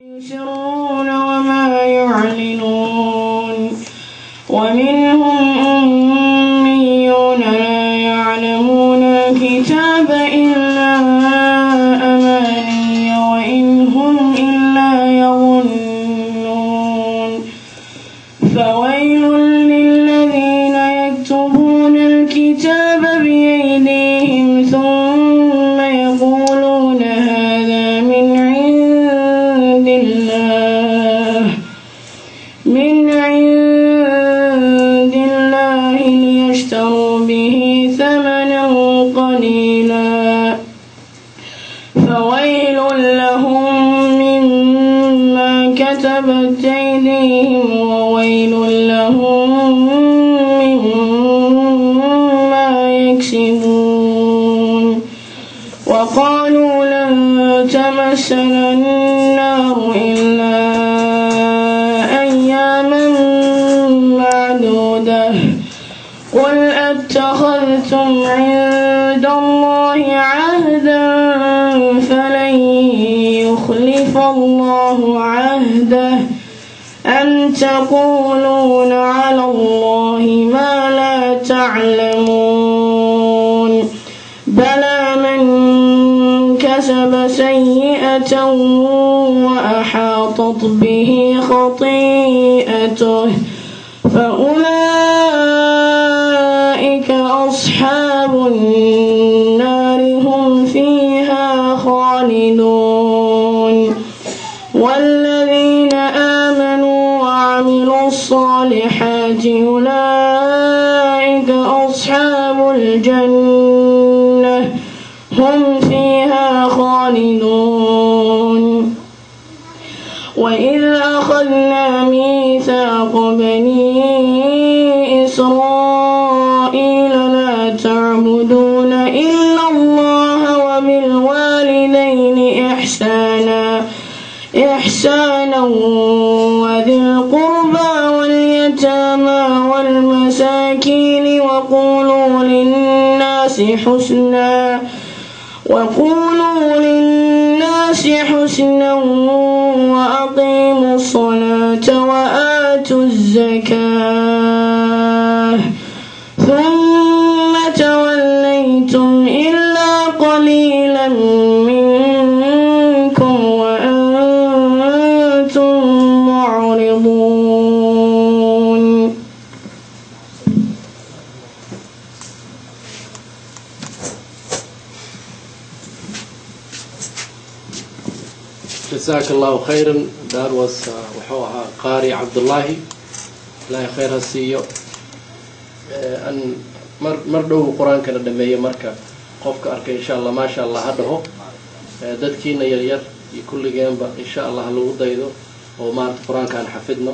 يسرون وما يعلنون ومنهم أميون لا يعلمون الكتاب إلا أماني وإن هم إلا يظنون فويل للذين يكتبون الكتاب بأيديهم ثم يقولون هذا من عند الله ليشتروا به ثمنا قليلا فويل لهم مما كتبت أيديهم وويل لهم مما يكسبون وقالوا لن تمسنا النار إلا أياما معدودة قل أتخذتم عند الله عهدا فلن يخلف الله عهده أم تقولون على الله ما لا تعلمون بلى من كسب سيئة وأحاطت به خطيئته فأولئك أصحاب النار هم فيها خالدون والذين آمنوا وعملوا الصالحات أولئك أصحاب الجنة هم فيها خالدون وإذ أخذنا ميثاق بني إسرائيل لا تعبدون إلا الله وبالوالدين إحسانا وذي القربى واليتامى والمساكين وقولوا للناس حسنا وأقيموا الصلاة وآتوا الزكاة ثم توليتم إلا قليلا منكم وأنتم معرضون. جزاك الله خيرا. داروس وحوها قاري عبد الله لا خير السيو أن مردو القرآن كان دمية مركا قفك أرك إن شاء الله ما شاء الله هذا دتكينا يلير كل جنب إن شاء الله لو ضيدو وما القرآن كان حفظنا